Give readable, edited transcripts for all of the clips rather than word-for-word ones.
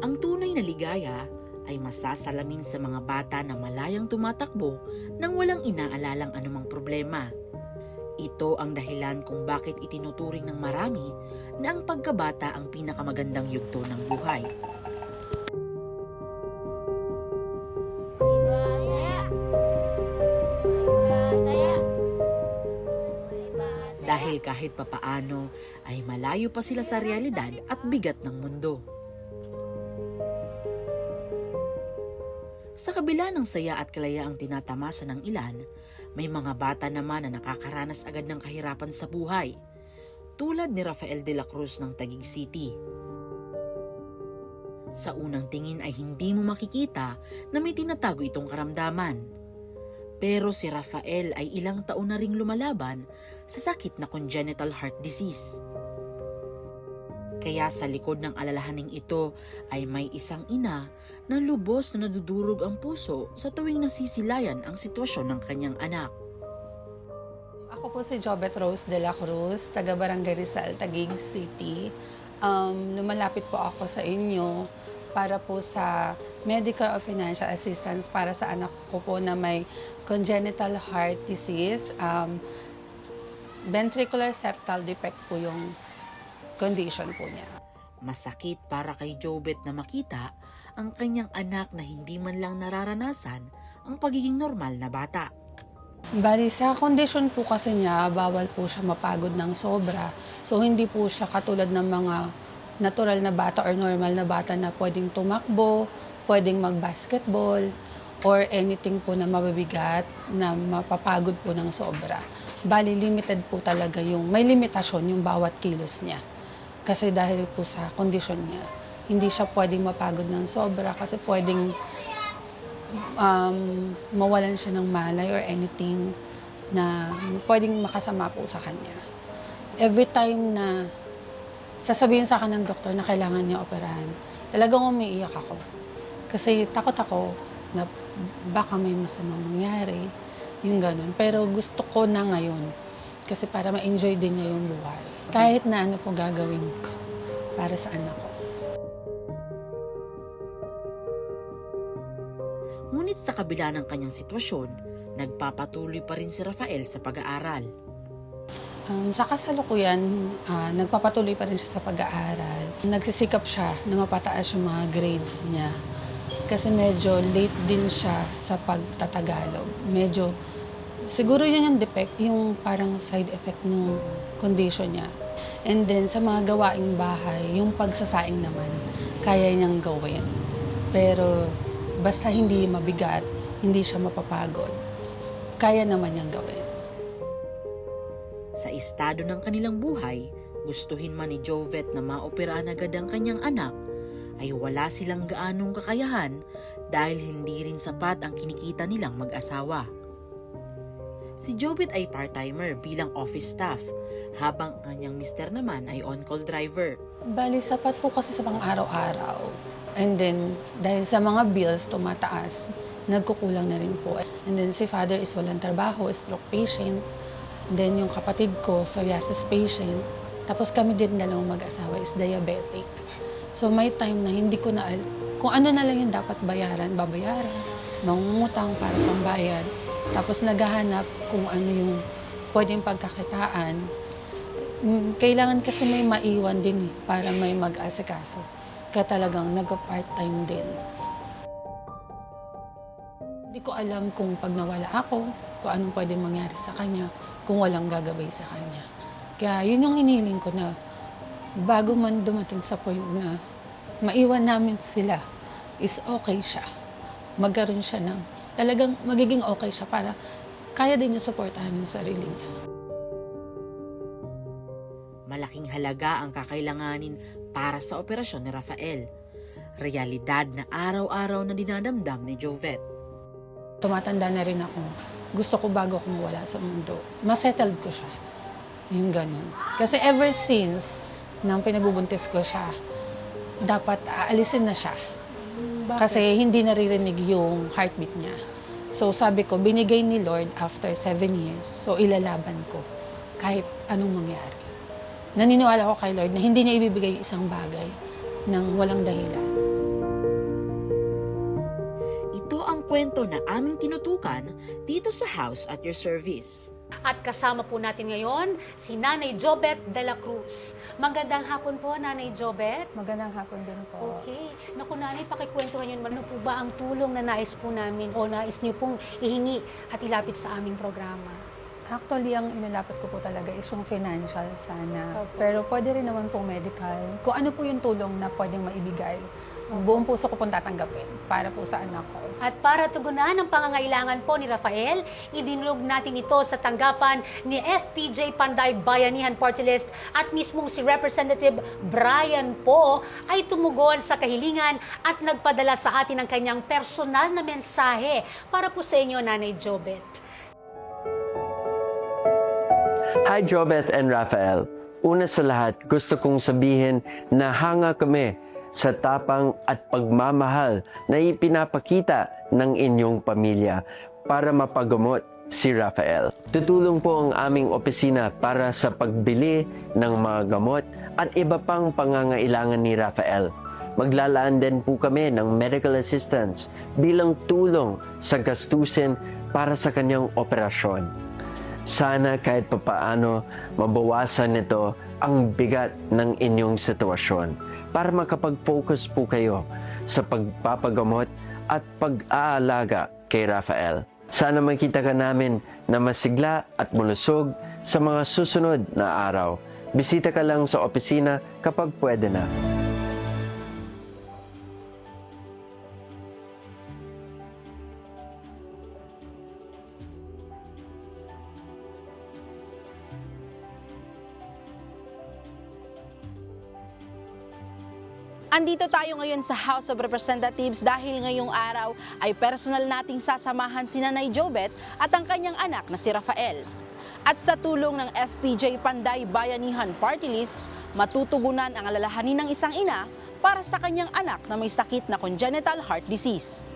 Ang tunay na ligaya ay masasalamin sa mga bata na malayang tumatakbo nang walang inaalalang anumang problema. Ito ang dahilan kung bakit itinuturing ng marami na ang pagkabata ang pinakamagandang yugto ng buhay. Dahil kahit papaano ay malayo pa sila sa realidad at bigat ng mundo. Sa kabila ng saya at kalayaang tinatamasa ng ilan, may mga bata naman na nakakaranas agad ng kahirapan sa buhay, tulad ni Rafael de la Cruz ng Taguig City. Sa unang tingin ay hindi mo makikita na may tinatago itong karamdaman. Pero si Rafael ay ilang taon na ring lumalaban sa sakit na congenital heart disease. Kaya sa likod ng alalahaning ito ay may isang ina na lubos na nadudurog ang puso sa tuwing nasisilayan ang sitwasyon ng kanyang anak. Ako po si Jobet Rose de la Cruz, taga Barangay Rizal, Taguig City. Lumalapit po ako sa inyo para po sa medical or financial assistance para sa anak ko po na may congenital heart disease. Ventricular septal defect po yung condition po niya. Masakit para kay Jobet na makita ang kanyang anak na hindi man lang nararanasan ang pagiging normal na bata. Bali, sa condition po kasi niya, bawal po siya mapagod ng sobra. So, hindi po siya katulad ng mga natural na bata or normal na bata na pwedeng tumakbo, pwedeng mag-basketball, or anything po na mabibigat na mapapagod po ng sobra. Bali, limited po talaga may limitasyon yung bawat kilos niya. Kasi dahil po sa kondisyon niya, hindi siya pwedeng mapagod ng sobra kasi pwedeng mawalan siya ng malay or anything na pwedeng makasama po sa kanya. Every time na sasabihin sa akin ng doktor na kailangan niya operahan, talagang umiiyak ako. Kasi takot ako na baka may masamang mangyari, yung ganun. Pero gusto ko na ngayon kasi para ma-enjoy din niya yung buhay. Kahit na ano po gagawin ko para sa anak ko. Ngunit sa kabila ng kanyang sitwasyon, nagpapatuloy pa rin si Rafael sa pag-aaral. Sa kasalukuyan, nagpapatuloy pa rin siya sa pag-aaral. Nagsisikap siya na mapataas yung mga grades niya. Kasi medyo late din siya sa pagtatagalog. Siguro yun yung defect, yung parang side effect ng condition niya. And then sa mga gawaing bahay, yung pagsasaing naman, kaya niyang gawin. Pero basta hindi mabigat, hindi siya mapapagod, kaya naman niyang gawin. Sa estado ng kanilang buhay, gustuhin man ni Jobet na maoperahan agad ang kanyang anak, ay wala silang gaanong kakayahan dahil hindi rin sapat ang kinikita nilang mag-asawa. Si Jobet ay part-timer bilang office staff, habang kanyang mister naman ay on-call driver. Bali, sapat po kasi sa pang-araw-araw. And then, dahil sa mga bills tumataas, nagkukulang na rin po. And then, si father is walang trabaho, stroke patient. And then, yung kapatid ko, psoriasis patient. Tapos kami din dalawang mag-asawa is diabetic. So, may time na hindi ko na kung ano na lang yung dapat bayaran, babayaran. Mangungutang para pambayad. Tapos, naghahanap kung ano yung pwedeng pagkakitaan. Kailangan kasi may maiwan din para may mag-asikaso. Kaya talagang nag-part-time din. Hindi ko alam kung pag nawala ako, kung anong pwedeng mangyari sa kanya, kung walang gagabay sa kanya. Kaya yun yung hinihiling ko na bago man dumating sa point na maiwan namin sila, is okay siya. Magkaroon siya ng talagang magiging okay siya para kaya din niya suportahan yung sarili niya. Malaking halaga ang kakailanganin para sa operasyon ni Rafael. Realidad na araw-araw na dinadamdam ni Jobet. Tumatanda na rin ako. Gusto ko bago ako mawala sa mundo, masettled ko siya. Yung ganun. Kasi ever since nang pinagbubuntis ko siya, dapat aalisin na siya. Kasi hindi naririnig yung heartbeat niya. So sabi ko, binigay ni Lord after 7 years. So ilalaban ko kahit anong mangyari. Naniniwala ko kay Lord na hindi niya ibibigay isang bagay nang walang dahilan. kwento na aming tinutukan dito sa House at Your Service. At kasama po natin ngayon si Nanay Jobet de la Cruz. Magandang hapon po, Nanay Jobet. Magandang hapon din po. Okay. Naku, Nanay, pakikwentuhan niyo naman, ano po ba ang tulong na nais po namin o nais niyo pong ihingi at ilapit sa aming programa? Actually, ang inilapit ko po talaga is yung financial sana. Pero pwede rin naman po medical. Kung ano po yung tulong na pwedeng maibigay, buong puso ko pong tatanggapin para po sa anak ko. At para tugunan ang pangangailangan po ni Rafael, idinulog natin ito sa tanggapan ni FPJ Panday Bayanihan Party List at mismong si Representative Brian Po ay tumugon sa kahilingan at nagpadala sa atin ng kanyang personal na mensahe para po sa inyo, Nanay Jobet. Hi Jobeth and Rafael. Una sa lahat, gusto kong sabihin na hanga kami sa tapang at pagmamahal na ipinapakita ng inyong pamilya para mapagamot si Rafael. Tutulong po ang aming opisina para sa pagbili ng mga gamot at iba pang pangangailangan ni Rafael. Maglalaan din po kami ng medical assistance bilang tulong sa gastusin para sa kanyang operasyon. Sana kahit papaano mabawasan nito ang bigat ng inyong sitwasyon para makapag-focus po kayo sa pagpapagamot at pag-aalaga kay Rafael. Sana makita ka namin na masigla at malusog sa mga susunod na araw. Bisita ka lang sa opisina kapag pwede na. Andito tayo ngayon sa House of Representatives dahil ngayong araw ay personal nating sasamahan si Nanay Jobet at ang kanyang anak na si Rafael. At sa tulong ng FPJ Panday Bayanihan Party List, matutugunan ang alalahanin ng isang ina para sa kanyang anak na may sakit na congenital heart disease.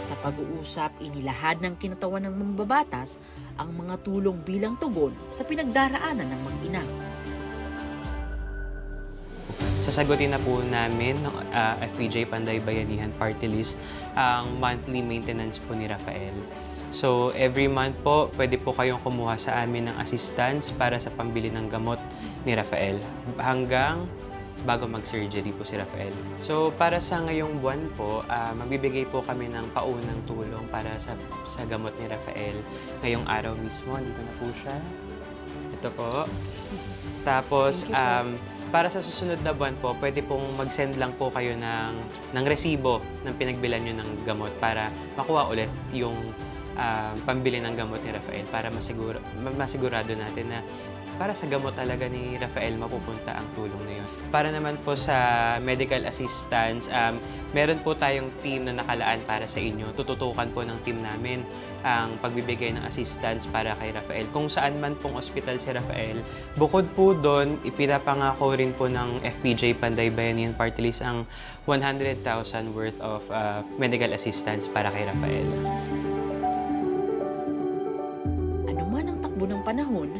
Sa pag-uusap, inilahad ng kinatawan ng mambabatas ang mga tulong bilang tugon sa pinagdaraanan ng mag-ina. Sasagutin na po namin ng FPJ Panday Bayanihan Party List ang monthly maintenance po ni Rafael. So every month po, pwede po kayong kumuha sa amin ng assistance para sa pambili ng gamot ni Rafael hanggang bago mag-surgery po si Rafael. So para sa ngayong buwan po, magbibigay po kami ng paunang tulong para sa gamot ni Rafael. Ngayong araw mismo, dito na po siya. Ito po. Tapos, para sa susunod na buwan po, pwede pong mag-send lang po kayo ng resibo ng pinagbilan nyo ng gamot para makuha ulit yung pambili ng gamot ni Rafael para masigurado natin na para sa gamot talaga ni Rafael mapupunta ang tulong na yun. Para naman po sa medical assistance, meron po tayong team na nakalaan para sa inyo. Tututukan po ng team namin ang pagbibigay ng assistance para kay Rafael. Kung saan man pong ospital si Rafael, bukod po doon, ipinapangako rin po ng FPJ Panday Bayanihan Party List ang 100,000 worth of medical assistance para kay Rafael. Ano man ang takbo ng panahon,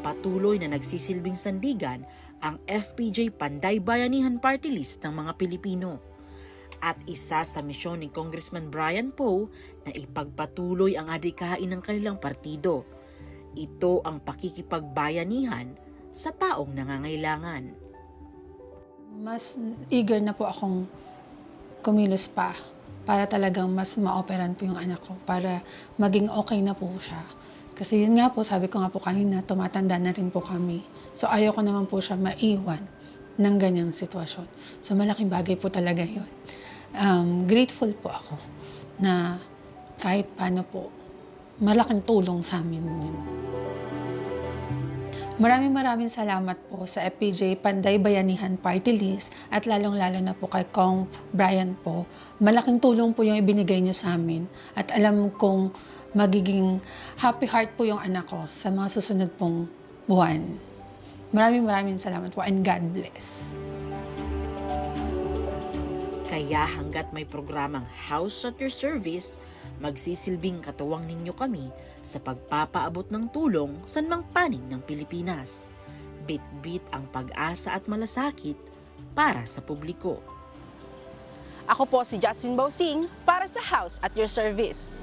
patuloy na nagsisilbing sandigan ang FPJ Panday Bayanihan Party List ng mga Pilipino. At isa sa misyon ni Congressman Brian Poe na ipagpatuloy ang adhikain ng kanilang partido. Ito ang pakikipagbayanihan sa taong nangangailangan. Mas eager na po akong kumilos pa para talagang mas ma-operan po yung anak ko, para maging okay na po siya. Kasi yun nga po, sabi ko nga po kanina, tumatanda na rin po kami. So ayaw ko naman po siya maiwan ng ganyang sitwasyon. So malaking bagay po talaga yun. Grateful po ako na kahit paano po, malaking tulong sa amin yun. Maraming salamat po sa FPJ Panday Bayanihan Party List at lalong-lalo na po kay Kong Brian po. Malaking tulong po yung ibinigay niyo sa amin at alam kong magiging happy heart po yung anak ko sa mga susunod pong buwan. Maraming salamat po and God bless. Kaya hanggat may programang House at Your Service, magsisilbing katuwang ninyo kami sa pagpapaabot ng tulong sa mang panig ng Pilipinas. Bit-bit ang pag-asa at malasakit para sa publiko. Ako po si Jasmine Bausing para sa House at Your Service.